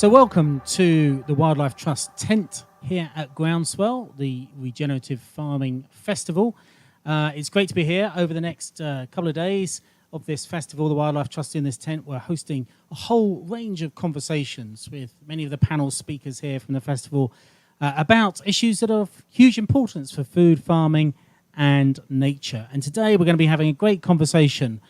So welcome to the Wildlife Trust tent here at Groundswell, the Regenerative Farming Festival. It's great to be here. Over the next couple of days of this festival, the Wildlife Trust in this tent, we're hosting a whole range of conversations with many of the panel speakers here from the festival about issues that are of huge importance for food, farming and nature. And today we're going to be having a great conversation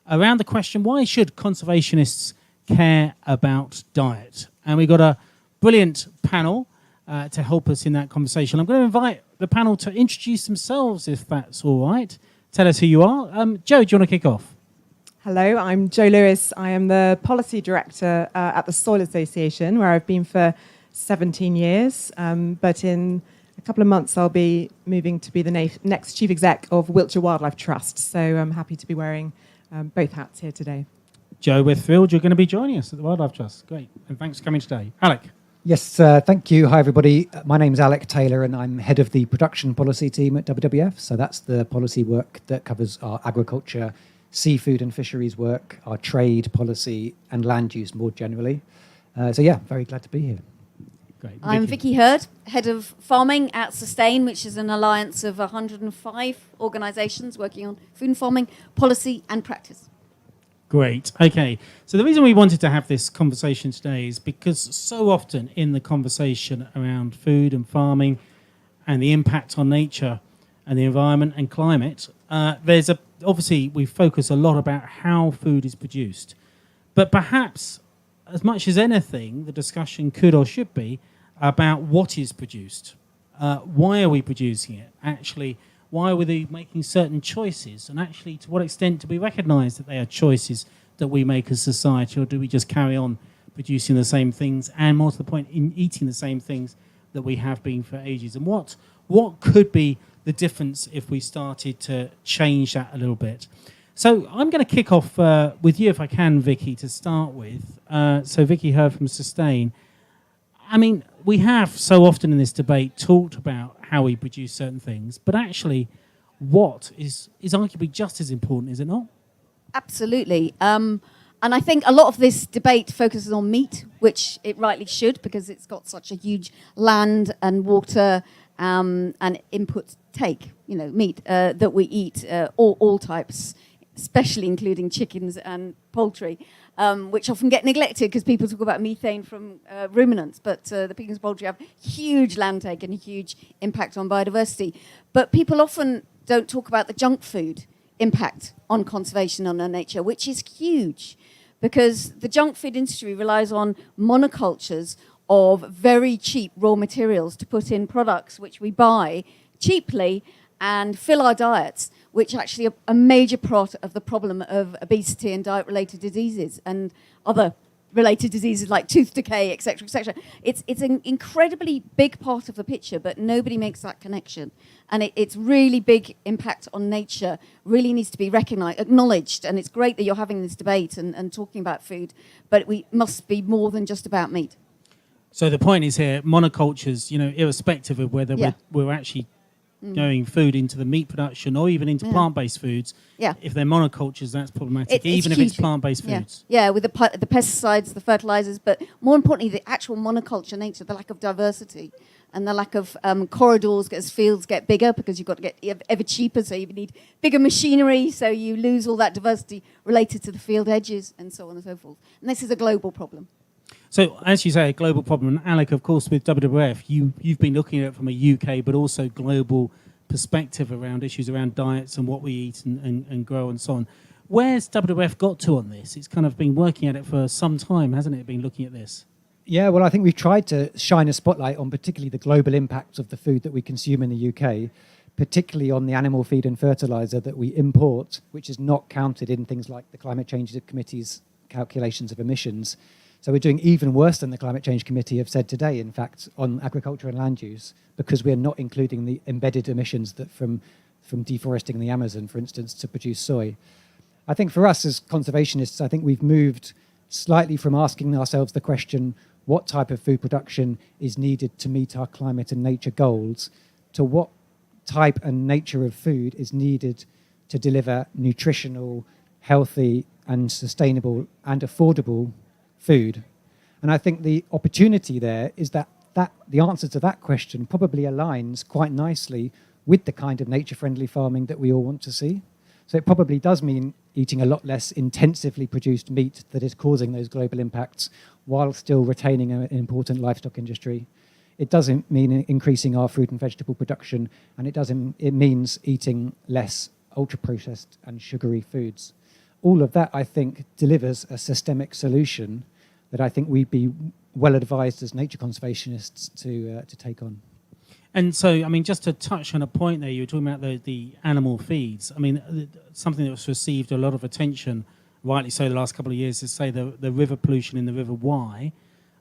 around the question, why should conservationists care about diet? And we've got a brilliant panel to help us in that conversation. I'm going to invite the panel to introduce themselves, if that's all right. Tell us who you are. Jo, do you want to kick off? Hello, I'm Jo Lewis. I am the Policy Director at the Soil Association, where I've been for 17 years. But in a couple of months, I'll be moving to be the next Chief Exec of Wiltshire Wildlife Trust. So I'm happy to be wearing both hats here today. Jo, we're thrilled you're going to be joining us at the Wildlife Trust. Great. And thanks for coming today. Alec. Yes, thank you. Hi, everybody. My name's Alec Taylor, and I'm head of the production policy team at WWF. So that's the policy work that covers our agriculture, seafood and fisheries work, our trade policy, and land use more generally. Very glad to be here. Great. I'm Vicki Hird, head of farming at Sustain, which is an alliance of 105 organisations working on food and farming policy and practice. Great. Okay. So the reason we wanted to have this conversation today is because so often in the conversation around food and farming and the impact on nature and the environment and climate, obviously we focus a lot about how food is produced. But perhaps as much as anything, the discussion could or should be about what is produced. Why are we producing it? Actually, why were they making certain choices? And actually, to what extent do we recognise that they are choices that we make as society, or do we just carry on producing the same things and, more to the point, in eating the same things that we have been for ages? And what could be the difference if we started to change that a little bit? So I'm going to kick off with you, if I can, Vicki, to start with. So Vicki Hird from Sustain. I mean, we have so often in this debate talked about how we produce certain things, but actually what is arguably just as important, is it not? Absolutely. And I think a lot of this debate focuses on meat, which it rightly should, because it's got such a huge land and water and input take, meat that we eat, all types, especially including chickens and poultry, which often get neglected because people talk about methane from ruminants, but the pigs and poultry have huge land take and a huge impact on biodiversity. But people often don't talk about the junk food impact on conservation on our nature, which is huge, because the junk food industry relies on monocultures of very cheap raw materials to put in products which we buy cheaply and fill our diets, which actually are a major part of the problem of obesity and diet-related diseases and other related diseases like tooth decay, et cetera, et cetera. It's an incredibly big part of the picture, but nobody makes that connection. And it's really big impact on nature, really needs to be recognized, acknowledged. And it's great that you're having this debate and talking about food, but we must be more than just about meat. So the point is here, monocultures, irrespective of whether we're actually going food into the meat production or even into plant-based foods. Yeah. If they're monocultures, that's problematic, even if it's plant-based foods. Yeah, with the pesticides, the fertilizers, but more importantly, the actual monoculture nature, the lack of diversity and the lack of corridors as fields get bigger, because you've got to get ever cheaper, so you need bigger machinery, so you lose all that diversity related to the field edges and so on and so forth. And this is a global problem. So, as you say, a global problem. And Alec, of course, with WWF, you've been looking at it from a UK but also global perspective around issues around diets and what we eat and grow and so on. Where's WWF got to on this? It's kind of been working at it for some time, hasn't it, been looking at this? Yeah, well, I think we've tried to shine a spotlight on particularly the global impacts of the food that we consume in the UK, particularly on the animal feed and fertiliser that we import, which is not counted in things like the Climate Change Committee's calculations of emissions. So we're doing even worse than the Climate Change Committee have said today, in fact, on agriculture and land use, because we're not including the embedded emissions that from deforesting the Amazon, for instance, to produce soy. I think for us as conservationists, I think we've moved slightly from asking ourselves the question, what type of food production is needed to meet our climate and nature goals, to what type and nature of food is needed to deliver nutritional, healthy and sustainable and affordable food. And I think the opportunity there is that the answer to that question probably aligns quite nicely with the kind of nature-friendly farming that we all want to see. So it probably does mean eating a lot less intensively produced meat that is causing those global impacts while still retaining an important livestock industry. It doesn't mean increasing our fruit and vegetable production, and it means eating less ultra-processed and sugary foods. All of that, I think, delivers a systemic solution that I think we'd be well advised as nature conservationists to take on. And so, I mean, just to touch on a point there, you were talking about the animal feeds. I mean, something that's received a lot of attention, rightly so, the last couple of years is, say, the river pollution in the River Wye.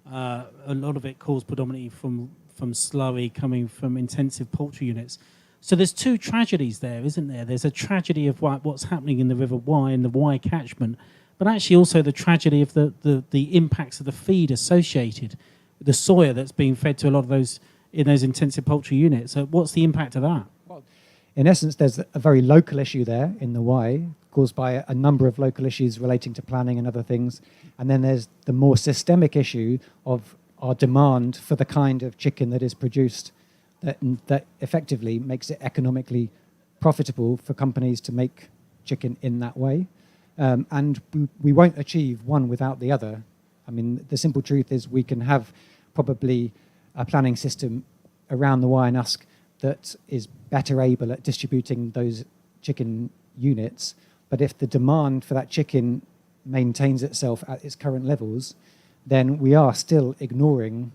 A lot of it caused predominantly from slurry coming from intensive poultry units. So there's two tragedies there, isn't there? There's a tragedy of what's happening in the River Wye and the Wye catchment, but actually also the tragedy of the impacts of the feed associated with the soya that's being fed to a lot of those in those intensive poultry units. So what's the impact of that? Well, in essence, there's a very local issue there in the Wye, caused by a number of local issues relating to planning and other things. And then there's the more systemic issue of our demand for the kind of chicken that is produced that effectively makes it economically profitable for companies to make chicken in that way. And we won't achieve one without the other. I mean, the simple truth is we can have probably a planning system around the Wye and Usk that is better able at distributing those chicken units. But if the demand for that chicken maintains itself at its current levels, then we are still ignoring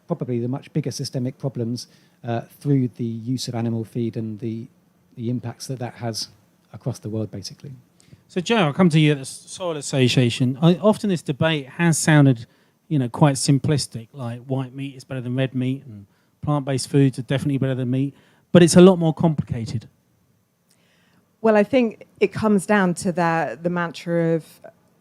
probably the much bigger systemic problems through the use of animal feed and the impacts that has across the world, basically. So, Joe, I'll come to you at the Soil Association. Often this debate has sounded, quite simplistic, like white meat is better than red meat and plant-based foods are definitely better than meat, but it's a lot more complicated. Well, I think it comes down to the mantra of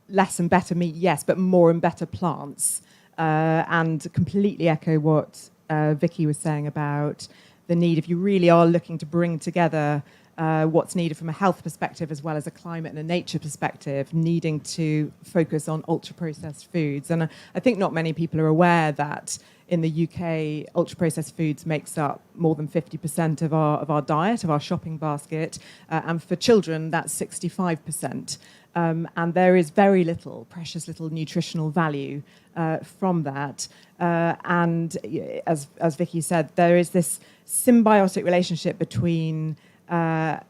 less and better meat, yes, but more and better plants. And completely echo what Vicki was saying about the need, if you really are looking to bring together what's needed from a health perspective as well as a climate and a nature perspective, needing to focus on ultra-processed foods. And I think not many people are aware that in the UK, ultra-processed foods makes up more than 50% of our diet, of our shopping basket. And for children, that's 65%. And there is very little, precious little nutritional value from that. And as Vicki said, there is this symbiotic relationship between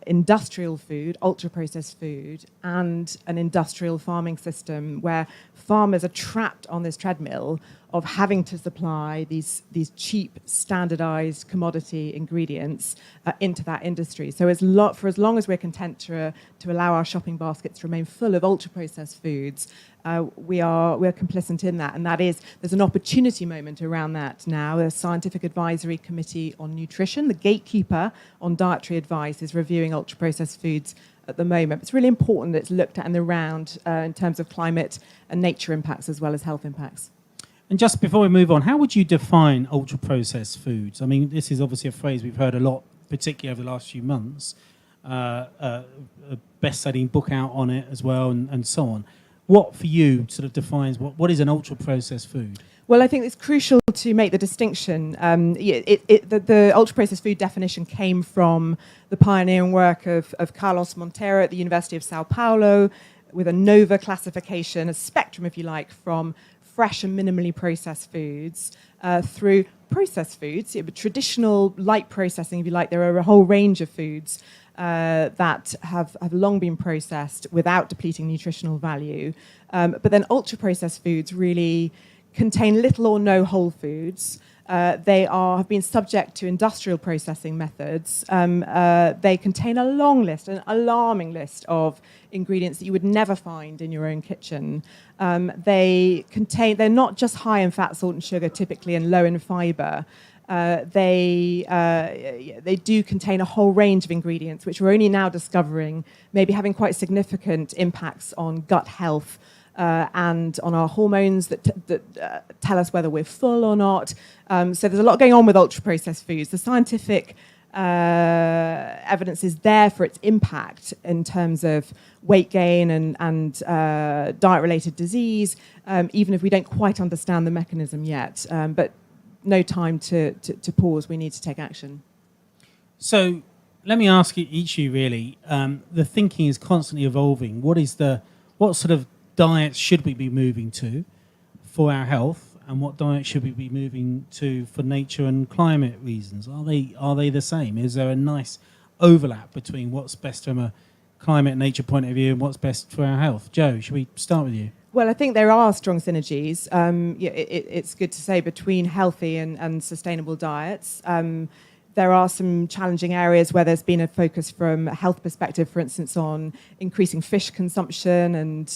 industrial food, ultra-processed food, and an industrial farming system where farmers are trapped on this treadmill of having to supply these cheap, standardized commodity ingredients into that industry. So for as long as we're content to allow our shopping baskets to remain full of ultra-processed foods, we're complicit in that. And there's an opportunity moment around that now. The Scientific Advisory Committee on Nutrition, the gatekeeper on dietary advice, is reviewing ultra-processed foods at the moment. It's really important that it's looked at in the round in terms of climate and nature impacts as well as health impacts. And just before we move on, how would you define ultra-processed foods? I mean, this is obviously a phrase we've heard a lot, particularly over the last few months. A best-selling book out on it as well, and so on. What, for you, sort of defines what is an ultra-processed food? Well, I think it's crucial to make the distinction. The ultra-processed food definition came from the pioneering work of Carlos Monteiro at the University of Sao Paulo, with a NOVA classification, a spectrum, if you like, from fresh and minimally processed foods through processed foods, traditional light processing, if you like. There are a whole range of foods that have long been processed without depleting nutritional value. But then ultra-processed foods really contain little or no whole foods. They have been subject to industrial processing methods. They contain a long list, an alarming list of ingredients that you would never find in your own kitchen. They're not just high in fat, salt, and sugar typically, and low in fiber. They do contain a whole range of ingredients, which we're only now discovering, maybe having quite significant impacts on gut health and on our hormones that tell us whether we're full or not. So there's a lot going on with ultra-processed foods. The scientific evidence is there for its impact in terms of weight gain and diet-related disease, even if we don't quite understand the mechanism yet. But no time to pause. We need to take action. So let me ask each of you really. The thinking is constantly evolving. What sort of diets should we be moving to for our health, and what diet should we be moving to for nature and climate reasons? Are they the same? Is there a nice overlap between what's best from a climate and nature point of view and what's best for our health? Joe, should we start with you? Well, I think there are strong synergies. It's good to say between healthy and sustainable diets. There are some challenging areas where there's been a focus from a health perspective, for instance, on increasing fish consumption and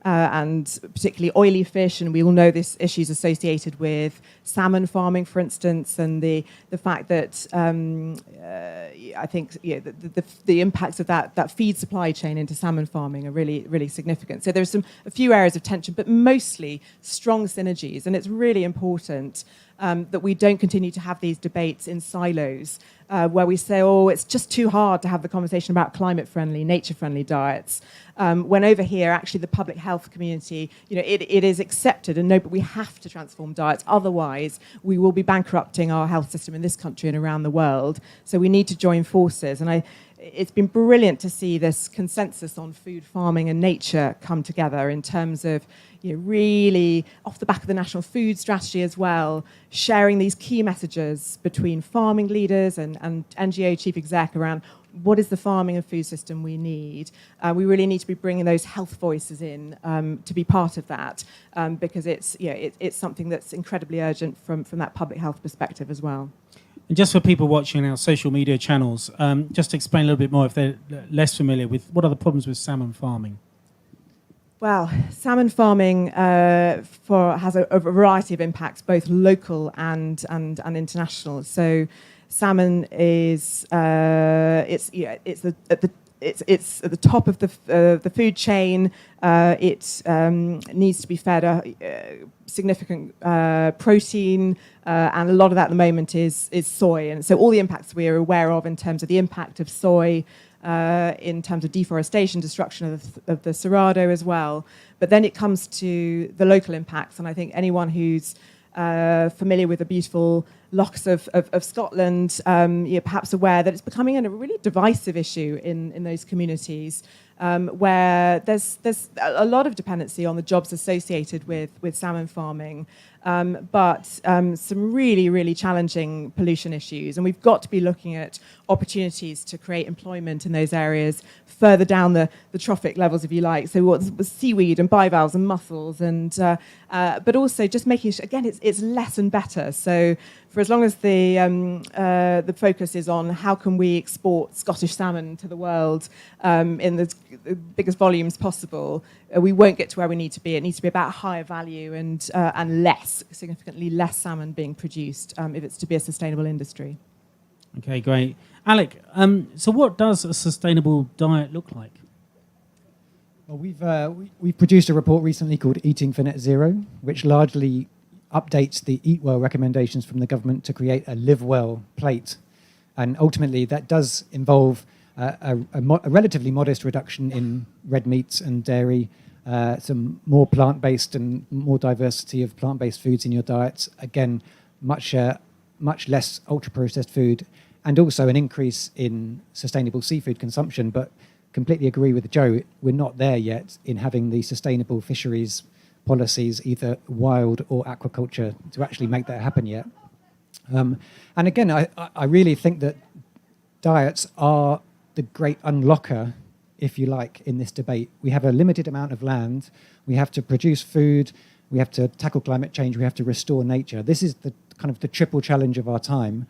particularly oily fish. And we all know this issues associated with salmon farming, for instance, and the fact that I think the impacts of that feed supply chain into salmon farming are really, really significant. So there's a few areas of tension, but mostly strong synergies. And it's really important that we don't continue to have these debates in silos where we say, oh, it's just too hard to have the conversation about climate-friendly, nature-friendly diets. When over here, actually, the public health community, it is accepted and no, but we have to transform diets. Otherwise, we will be bankrupting our health system in this country and around the world. So we need to join forces. And it's been brilliant to see this consensus on food, farming and nature come together in terms of really off the back of the National Food Strategy as well, sharing these key messages between farming leaders and NGO chief exec around what is the farming and food system we need. We really need to be bringing those health voices in to be part of that because it's something that's incredibly urgent from that public health perspective as well. And just for people watching our social media channels, just to explain a little bit more if they're less familiar with what are the problems with salmon farming. Well, salmon farming has a variety of impacts, both local and international. So, salmon is it's at the top of the food chain. It needs to be fed a significant protein, and a lot of that at the moment is soy. And so, all the impacts we are aware of in terms of the impact of soy. In terms of deforestation, destruction of the Cerrado as well. But then it comes to the local impacts, and I think anyone who's familiar with the beautiful lochs of Scotland, you're perhaps aware that it's becoming a really divisive issue in those communities, where there's a lot of dependency on the jobs associated with salmon farming, but some really, really challenging pollution issues. And we've got to be looking at opportunities to create employment in those areas further down the trophic levels, if you like. So what's seaweed and bivalves and mussels, and but also just making sure, again, it's less and better. So for as long as the focus is on how can we export Scottish salmon to the world in the biggest volumes possible, we won't get to where we need to be. It needs to be about higher value and significantly less salmon being produced if it's to be a sustainable industry. Okay, great. Alec, so what does a sustainable diet look like? Well, we've produced a report recently called Eating for Net Zero, which largely updates the Eat Well recommendations from the government to create a Live Well plate. And ultimately, that does involve a relatively modest reduction in red meats and dairy, some more plant-based and more diversity of plant-based foods in your diets. Again, much less ultra-processed food, and also an increase in sustainable seafood consumption. But completely agree with Joe, we're not there yet in having the sustainable fisheries policies, either wild or aquaculture, to actually make that happen yet. And again, I really think that diets are the great unlocker, if you like, in this debate. We have a limited amount of land. We have to produce food. We have to tackle climate change. We have to restore nature. This is the kind of the triple challenge of our time.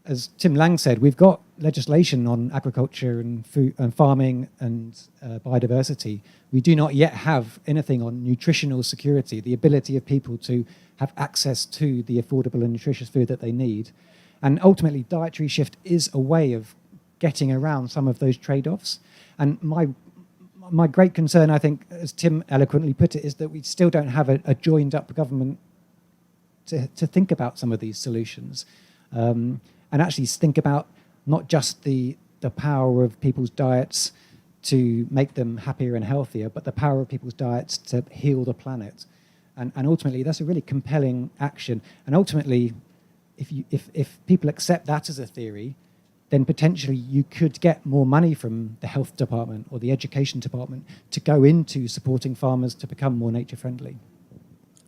As Tim Lang said, we've got legislation on agriculture and food and farming and biodiversity. We do not yet have anything on nutritional security, the ability of people to have access to the affordable and nutritious food that they need. And ultimately, dietary shift is a way of getting around some of those trade-offs. And my great concern, I think, as Tim eloquently put it, is that we still don't have a joined-up government to think about some of these solutions. And actually think about not just the power of people's diets to make them happier and healthier, but the power of people's diets to heal the planet. And ultimately, that's a really compelling action. And ultimately, if people accept that as a theory, then potentially you could get more money from the health department or the education department to go into supporting farmers to become more nature friendly.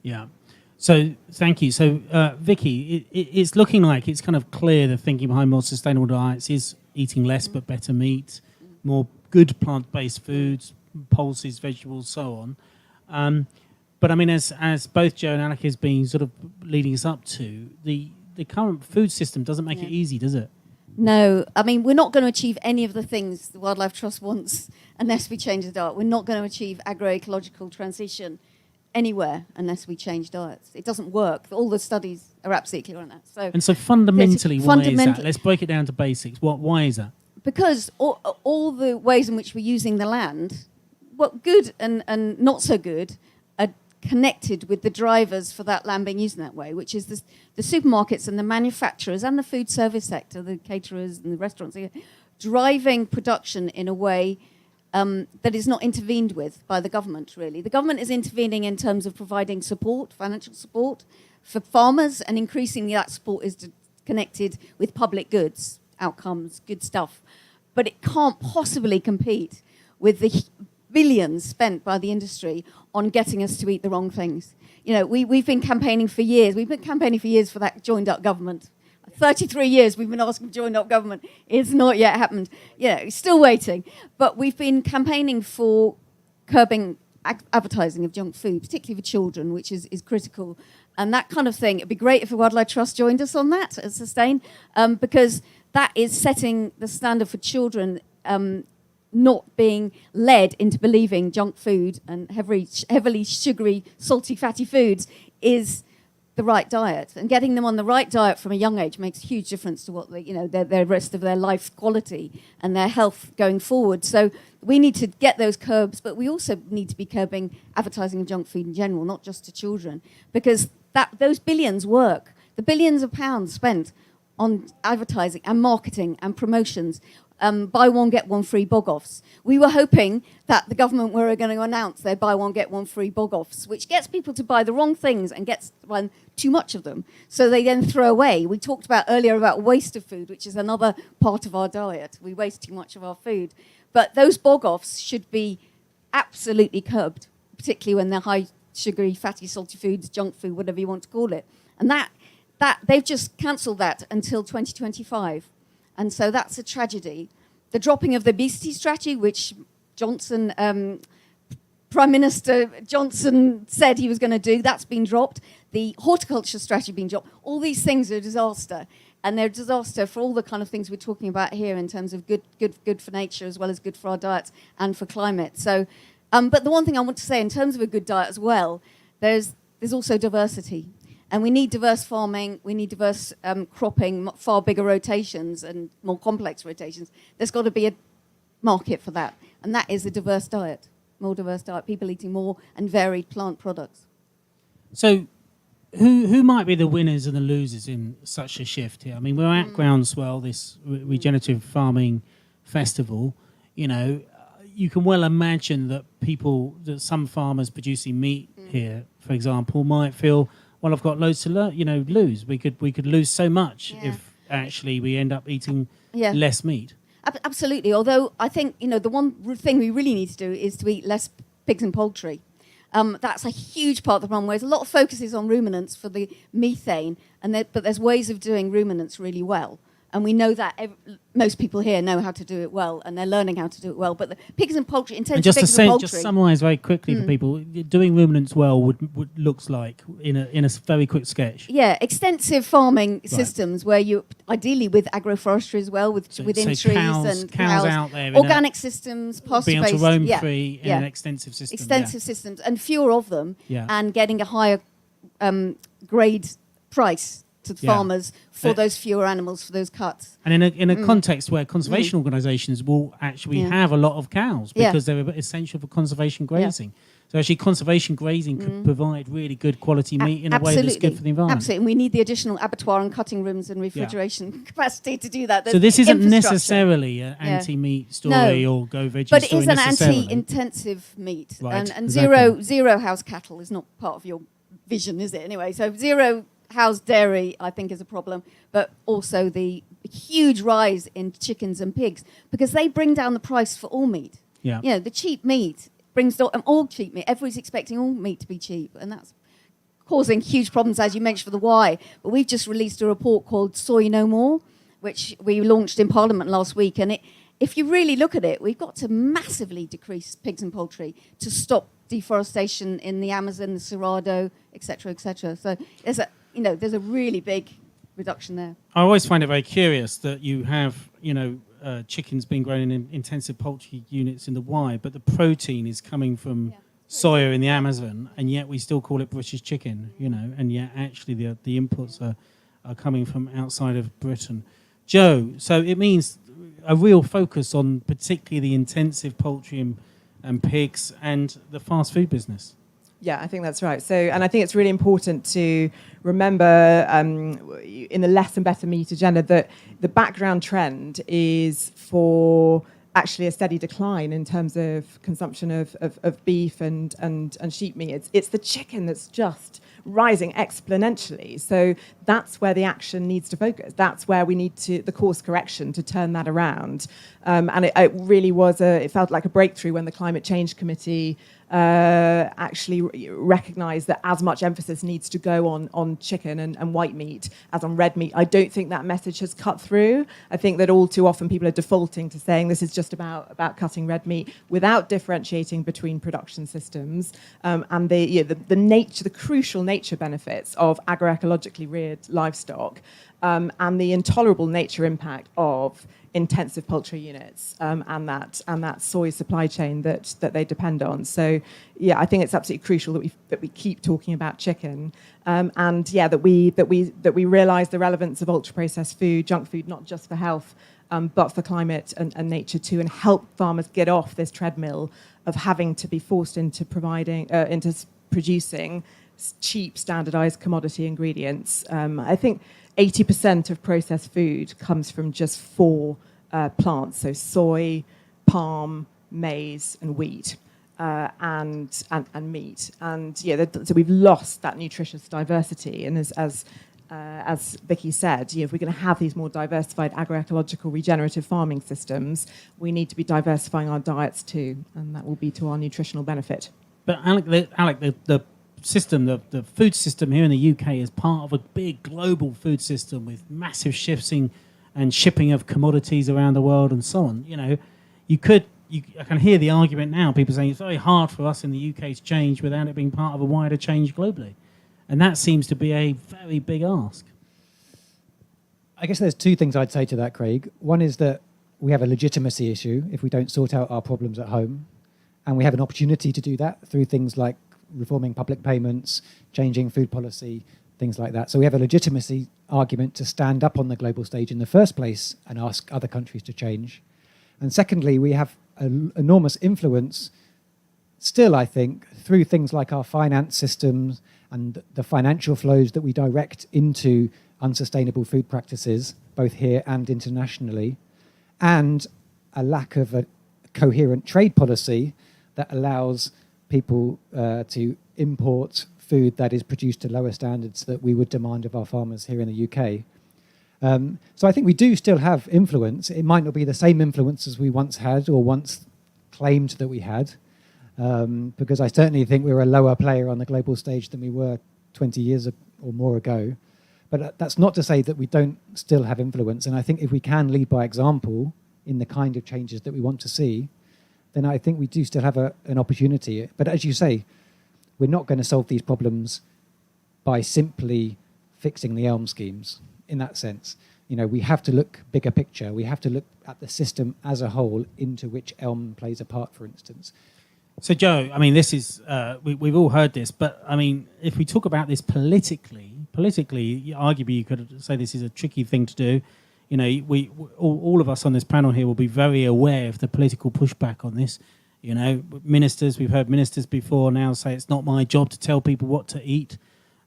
Yeah. So thank you. So Vicki, it's looking like it's kind of clear the thinking behind more sustainable diets is eating less but better meat, more good plant-based foods, pulses, vegetables, so on. But I mean, as both Joe and Alec has been sort of leading us up to, the current food system doesn't make it easy, does it? No, I mean, we're not going to achieve any of the things the Wildlife Trust wants unless we change the diet. We're not going to achieve agroecological transition anywhere unless we change diets. It doesn't work. All the studies are absolutely clear on that. So fundamentally, why is that? Let's break it down to basics. Why is that? Because all the ways in which we're using the land, what good and not so good, are connected with the drivers for that land being used in that way, which is the supermarkets and the manufacturers and the food service sector, the caterers and the restaurants, driving production in a way that is not intervened with by the government, really. The government is intervening in terms of providing support, financial support for farmers, and increasingly that support is connected with public goods, outcomes, good stuff. But it can't possibly compete with the billions spent by the industry on getting us to eat the wrong things. You know, we've been campaigning for years. We've been campaigning for years for that joined-up government. 33 years we've been asking for joined-up government. It's not yet happened. You know, still waiting. But we've been campaigning for curbing advertising of junk food, particularly for children, which is critical. And that kind of thing. It'd be great if the Wildlife Trust joined us on that at Sustain, because that is setting the standard for children, not being led into believing junk food and heavily sugary, salty, fatty foods is the right diet. And getting them on the right diet from a young age makes a huge difference to what their rest of their life quality and their health going forward. So we need to get those curbs, but we also need to be curbing advertising of junk food in general, not just to children, because those billions work. The billions of pounds spent on advertising and marketing and promotions, buy one, get one free bog-offs. We were hoping that the government were going to announce their buy one, get one free bog-offs, which gets people to buy the wrong things and gets too much of them. So they then throw away. We talked about earlier about waste of food, which is another part of our diet. We waste too much of our food. But those bog-offs should be absolutely curbed, particularly when they're high sugary, fatty, salty foods, junk food, whatever you want to call it. And that they've just cancelled that until 2025. And so that's a tragedy. The dropping of the obesity strategy, which Prime Minister Johnson said he was going to do, that's been dropped. The horticulture strategy being dropped. All these things are a disaster. And they're a disaster for all the kind of things we're talking about here in terms of good for nature as well as good for our diets and for climate. So, but the one thing I want to say in terms of a good diet as well, there's also diversity. And we need diverse farming, we need diverse cropping, far bigger rotations and more complex rotations. There's got to be a market for that. And that is a diverse diet, more diverse diet, people eating more and varied plant products. So who might be the winners and the losers in such a shift here? I mean, we're at Groundswell, this regenerative farming festival. You know, you can well imagine that some farmers producing meat here, for example, might feel, well, I've got loads to lose. We could lose so much if actually we end up eating less meat. Absolutely. Although I think the one thing we really need to do is to eat less pigs and poultry. That's a huge part of the problem. Whereas a lot of focus is on ruminants for the methane, but there's ways of doing ruminants really well. And we know that most people here know how to do it well, and they're learning how to do it well. But the pigs and poultry, just summarise very quickly for people, doing ruminants well would looks like in a very quick sketch. Yeah, extensive farming systems where you ideally with agroforestry as well, within trees and cows out there, organic systems, pasture based, being able to roam free in an extensive system. Extensive systems and fewer of them, and getting a higher grade price to the farmers for those fewer animals, for those cuts. And in a context where conservation organisations will actually have a lot of cows because they're essential for conservation grazing. So actually, conservation grazing could provide really good quality meat in a way that's good for the environment. Absolutely, and we need the additional abattoir and cutting rooms and refrigeration capacity to do that. So this isn't infrastructure. necessarily an anti-meat story or go veggie but it story is an necessarily. anti-intensive meat, Right, and exactly. zero house cattle is not part of your vision, is it? Anyway, so zero house dairy, I think, is a problem, but also the huge rise in chickens and pigs because they bring down the price for all meat. Yeah. You know, the cheap meat brings down all cheap meat. Everybody's expecting all meat to be cheap, and that's causing huge problems, as you mentioned, for the why. But we've just released a report called Soy No More, which we launched in Parliament last week, and if you really look at it, we've got to massively decrease pigs and poultry to stop deforestation in the Amazon, the Cerrado, etc., etc. So there's a really big reduction there. I always find it very curious that you have, chickens being grown in intensive poultry units in the Y, but the protein is coming from soya in the Amazon, and yet we still call it British chicken, and yet actually the inputs are coming from outside of Britain. Joe, so it means a real focus on particularly the intensive poultry and pigs and the fast food business. Yeah, I think that's right. So, and I think it's really important to remember in the less and better meat agenda that the background trend is for actually a steady decline in terms of consumption of beef and sheep meat. It's the chicken that's just rising exponentially. So that's where the action needs to focus. That's where we need the course correction to turn that around. And it really was it felt like a breakthrough when the Climate Change Committee actually recognised that as much emphasis needs to go on chicken and white meat as on red meat. I don't think that message has cut through. I think that all too often people are defaulting to saying this is just about cutting red meat without differentiating between production systems and the crucial nature benefits of agroecologically reared livestock and the intolerable nature impact of intensive poultry units and that soy supply chain that they depend on. So I think it's absolutely crucial that we keep talking about chicken that we realise the relevance of ultra processed food, junk food, not just for health but for climate and nature too, and help farmers get off this treadmill of having to be forced into producing cheap standardised commodity ingredients. I think 80% of processed food comes from just 4 plants, so soy, palm, maize, and wheat, and meat. And so we've lost that nutritious diversity. And as Vicki said, if we're going to have these more diversified agroecological regenerative farming systems, we need to be diversifying our diets too, and that will be to our nutritional benefit. But Alec, the system, the food system here in the UK is part of a big global food system with massive shifting and shipping of commodities around the world and so on. I can hear the argument now, people saying it's very hard for us in the UK to change without it being part of a wider change globally. And that seems to be a very big ask. I guess there's 2 things I'd say to that, Craig. One is that we have a legitimacy issue if we don't sort out our problems at home. And we have an opportunity to do that through things like reforming public payments, changing food policy, things like that. So we have a legitimacy argument to stand up on the global stage in the first place and ask other countries to change. And secondly, we have an enormous influence still, I think, through things like our finance systems and the financial flows that we direct into unsustainable food practices, both here and internationally, and a lack of a coherent trade policy that allows people to import food that is produced to lower standards that we would demand of our farmers here in the UK. So I think we do still have influence. It might not be the same influence as we once had or once claimed that we had, because I certainly think we're a lower player on the global stage than we were 20 years or more ago. But that's not to say that we don't still have influence. And I think if we can lead by example in the kind of changes that we want to see, then I think we do still have an opportunity. But as you say, we're not going to solve these problems by simply fixing the ELM schemes in that sense. We have to look bigger picture. We have to look at the system as a whole into which ELM plays a part, for instance. So, Joe, this is, we've all heard this, but, if we talk about this politically, arguably you could say this is a tricky thing to do. All of us on this panel here will be very aware of the political pushback on this. You know, ministers, we've heard ministers before now say it's not my job to tell people what to eat.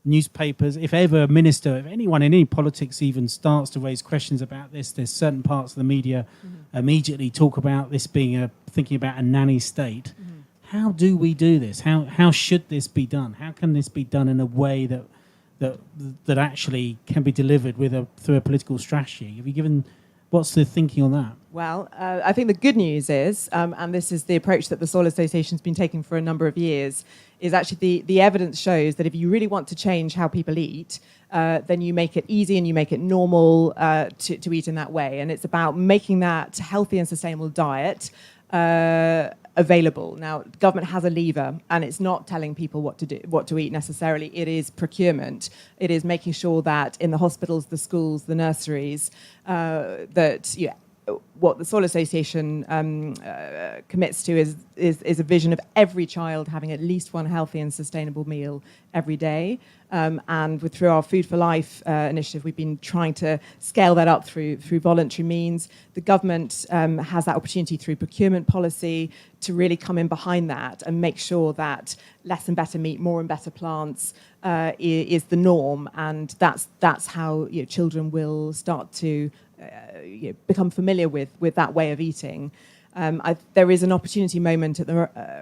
Newspapers, if ever a minister, if anyone in any politics even starts to raise questions about this, there's certain parts of the media immediately talk about this being thinking about a nanny state. How do we do this? How should this be done? How can this be done in a way that actually can be delivered through a political strategy? Have you given, what's the thinking on that? Well, I think the good news is, and this is the approach that the Soil Association's been taking for a number of years, is actually the evidence shows that if you really want to change how people eat, then you make it easy and you make it normal to eat in that way. And it's about making that healthy and sustainable diet available. Now, government has a lever, and it's not telling people what to eat necessarily. It is procurement. It is making sure that in the hospitals, the schools, the nurseries, what the Soil Association commits to is a vision of every child having at least one healthy and sustainable meal every day. And through our Food for Life initiative, we've been trying to scale that up through voluntary means. The government has that opportunity through procurement policy to really come in behind that and make sure that less and better meat, more and better plants is the norm. And that's how children will start to become familiar with that way of eating. There is an opportunity moment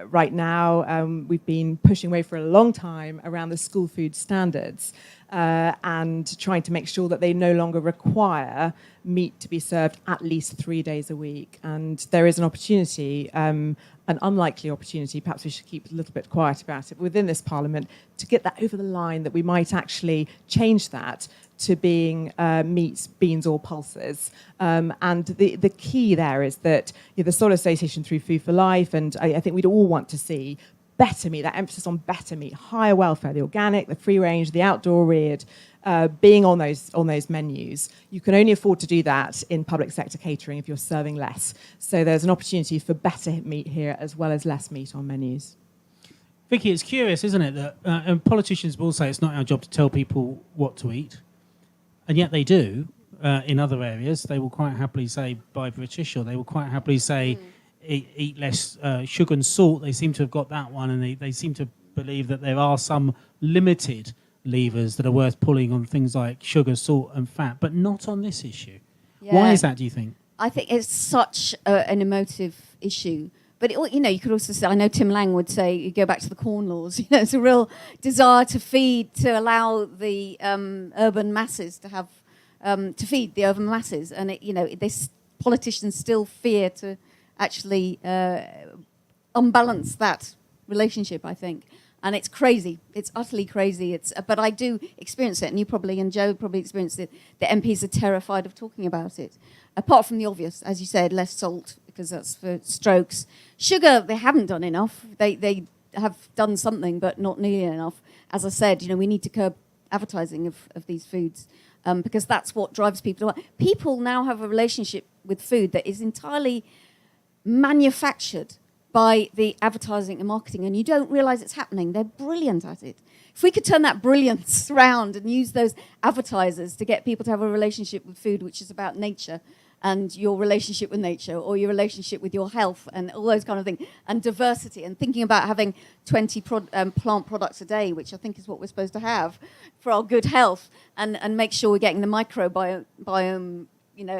right now. We've been pushing away for a long time around the school food standards and trying to make sure that they no longer require meat to be served at least 3 days a week. And there is an opportunity, an unlikely opportunity, perhaps we should keep a little bit quiet about it, within this Parliament to get that over the line, that we might actually change that to being meats, beans or pulses. And the key there is that the Soil Association through Food for Life, and I think we'd all want to see better meat, that emphasis on better meat, higher welfare, the organic, the free range, the outdoor reared, being on those menus. You can only afford to do that in public sector catering if you're serving less. So there's an opportunity for better meat here as well as less meat on menus. Vicki, it's curious, isn't it, that and politicians will say it's not our job to tell people what to eat, and yet they do in other areas. They will quite happily say buy British, or they will quite happily say eat less sugar and salt. They seem to have got that one, and they seem to believe that there are some limited levers that are worth pulling on things like sugar, salt and fat, but not on this issue. Yeah. Why is that, do you think? I think it's such an emotive issue. But, you could also say, I know Tim Lang would say, you go back to the Corn Laws, it's a real desire to allow the urban masses to have, to feed the urban masses. And, this politicians still fear to actually unbalance that relationship, I think. And it's crazy. It's utterly crazy. But I do experience it, and you probably, and Joe probably experienced it. The MPs are terrified of talking about it. Apart from the obvious, as you said, less salt, because that's for strokes. Sugar, they haven't done enough. They have done something, but not nearly enough. As I said, we need to curb advertising of these foods because that's what drives people. People now have a relationship with food that is entirely manufactured by the advertising and marketing, and you don't realise it's happening. They're brilliant at it. If we could turn that brilliance around and use those advertisers to get people to have a relationship with food which is about nature and your relationship with nature, or your relationship with your health, and all those kind of things, and diversity, and thinking about having 20 plant products a day, which I think is what we're supposed to have for our good health, and make sure we're getting the microbiome,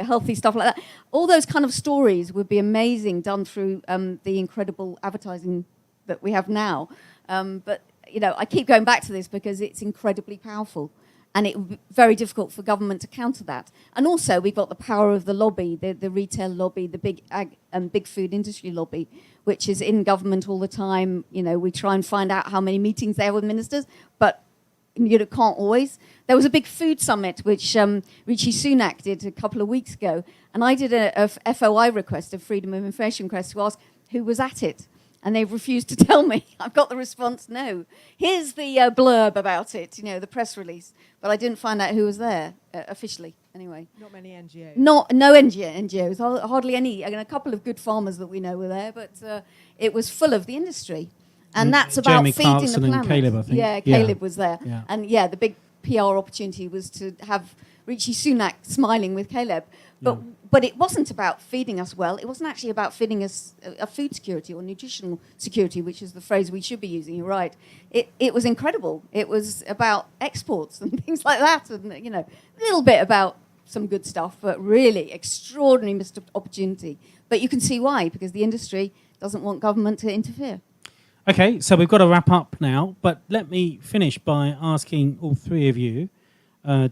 healthy stuff like that. All those kind of stories would be amazing, done through the incredible advertising that we have now. But I keep going back to this because it's incredibly powerful. And it would be very difficult for government to counter that. And also, we've got the power of the lobby, the retail lobby, the big food industry lobby, which is in government all the time. We try and find out how many meetings they have with ministers, but can't always. There was a big food summit, which Rishi Sunak did a couple of weeks ago, and I did a FOI request, a Freedom of Information request, to ask who was at it. And they've refused to tell me. I've got the response, no. Here's the blurb about it, the press release. But I didn't find out who was there, officially, anyway. Not many NGOs. No NGOs, hardly any. A couple of good farmers that we know were there, but it was full of the industry. And that's about Jeremy feeding Clarkson the planet. And Caleb, I think. Yeah, Caleb was there. Yeah. And the big PR opportunity was to have Rishi Sunak smiling with Caleb. But it wasn't about feeding us well. It wasn't actually about feeding us a food security or nutritional security, which is the phrase we should be using. You're right. It was incredible. It was about exports and things like that, and a little bit about some good stuff, but really extraordinary missed opportunity. But you can see why, because the industry doesn't want government to interfere. Okay, so we've got to wrap up now, but let me finish by asking all three of you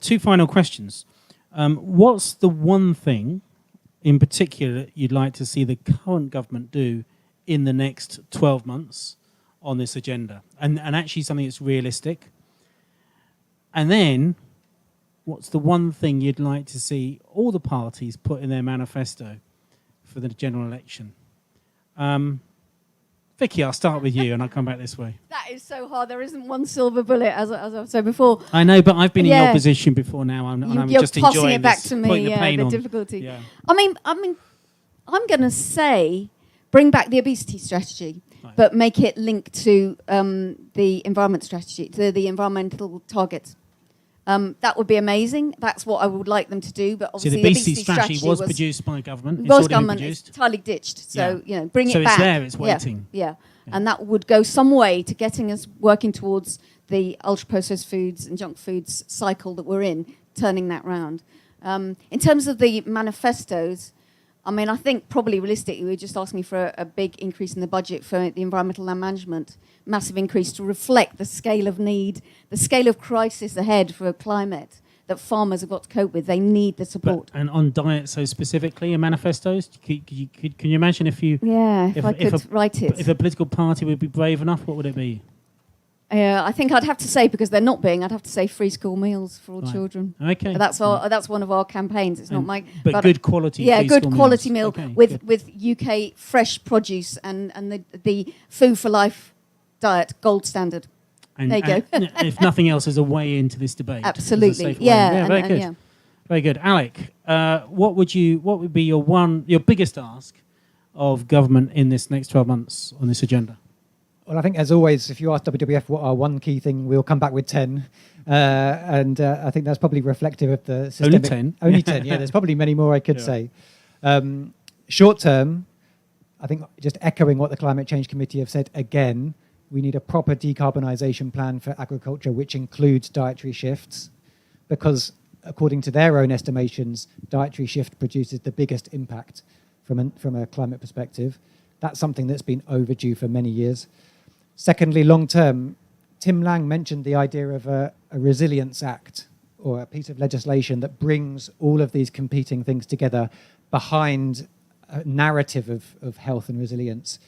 two final questions. What's the one thing in particular you'd like to see the current government do in the next 12 months on this agenda? And actually something that's realistic. And then, what's the one thing you'd like to see all the parties put in their manifesto for the general election? Vicki, I'll start with you and I'll come back this way. That is so hard. There isn't one silver bullet, as I've said before. I know, but I've been in your position before now, and I'm You're just tossing enjoying it back this, to me, putting the pain on. difficulty. Yeah. I mean, I'm going to say bring back the obesity strategy, Right. but make it linked to the environment strategy, to the environmental targets. That would be amazing. That's what I would like them to do. But So obviously, the obesity strategy was produced by government. It's already been government. produced. It's entirely ditched. So Yeah. bring So it it's back. there, it's waiting. Yeah. And that would go some way to getting us working towards the ultra-processed foods and junk foods cycle that we're in, turning that round. In terms of the manifestos, I think probably realistically we're just asking for a big increase in the budget for the environmental land management, massive increase to reflect the scale of need, the scale of crisis ahead for climate that farmers have got to cope with. They need the support. And on diet, so specifically in manifestos, can you imagine if you... Yeah, if I could write it. If a political party would be brave enough, what would it be? I think I'd have to say, because they're not being, I'd have to say free school meals for all Right. children. Okay. That's one of our campaigns. It's not my... But good quality Yeah, free good school quality meals. meal Okay, with good. UK fresh produce and the Food for Life diet, gold standard. And, There you go. and if nothing else, as a way into this debate. as a Absolutely. safe way. Yeah. Very good. Very good. Alec, what would be your biggest ask of government in this next 12 months on this agenda? Well, I think, as always, if you ask WWF what our one key thing, we'll come back with 10. And I think that's probably reflective of the systemic... Only 10? Only 10, yeah. There's probably many more I could say. Short term, I think just echoing what the Climate Change Committee have said again, we need a proper decarbonisation plan for agriculture, which includes dietary shifts, because according to their own estimations, dietary shift produces the biggest impact from a climate perspective. That's something that's been overdue for many years. Secondly, long term, Tim Lang mentioned the idea of a resilience act, or a piece of legislation that brings all of these competing things together behind a narrative of health and resilience.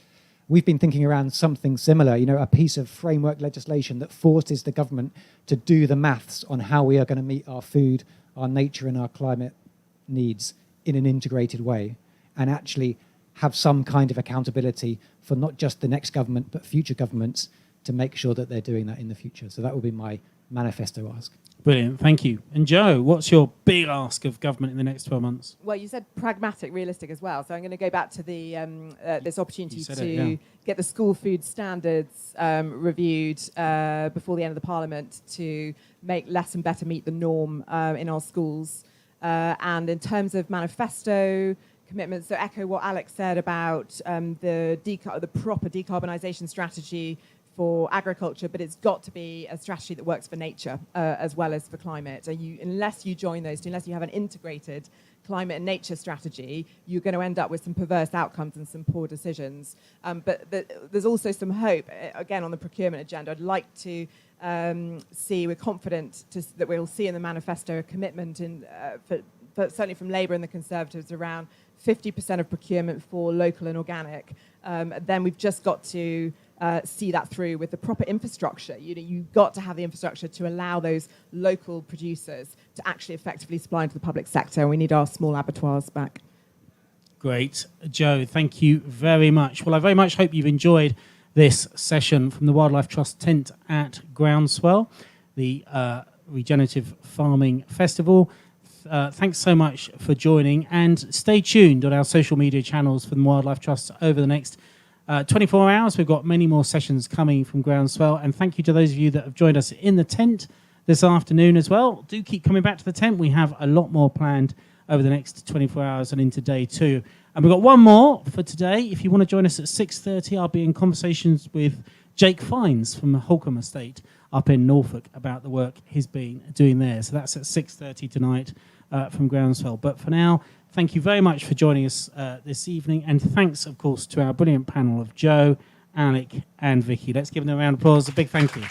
We've been thinking around something similar, a piece of framework legislation that forces the government to do the maths on how we are going to meet our food, our nature and our climate needs in an integrated way, and actually have some kind of accountability for not just the next government, but future governments to make sure that they're doing that in the future. So that will be my manifesto ask. Brilliant, thank you. And Joe, what's your big ask of government in the next 12 months? Well, you said pragmatic, realistic as well. So I'm going to go back to the this opportunity to get the school food standards reviewed before the end of the Parliament to make less and better meet the norm in our schools. And in terms of manifesto commitments, so echo what Alex said about the proper decarbonisation strategy for agriculture, but it's got to be a strategy that works for nature as well as for climate. Unless you join those two, unless you have an integrated climate and nature strategy, you're going to end up with some perverse outcomes and some poor decisions. But there's also some hope, again, on the procurement agenda. I'd like to see, we're confident that we'll see in the manifesto a commitment certainly from Labour and the Conservatives around 50% of procurement for local and organic. Then we've just got to see that through with the proper infrastructure. You've got to have the infrastructure to allow those local producers to actually effectively supply into the public sector. And we need our small abattoirs back. Great. Joe, thank you very much. Well, I very much hope you've enjoyed this session from the Wildlife Trust tent at Groundswell, the Regenerative Farming Festival. Thanks so much for joining, and stay tuned on our social media channels for the Wildlife Trust over the next 24 hours. We've got many more sessions coming from Groundswell, and thank you to those of you that have joined us in the tent this afternoon as well. Do keep coming back to the tent. We have a lot more planned over the next 24 hours and into day 2. And we've got one more for today. If you want to join us at 6:30, I'll be in conversations with Jake Fines from the Holcombe Estate up in Norfolk about the work he's been doing there. So that's at 6:30 tonight from Groundswell. But for now, thank you very much for joining us this evening. And thanks, of course, to our brilliant panel of Joe, Alec and Vicki. Let's give them a round of applause. A big thank you.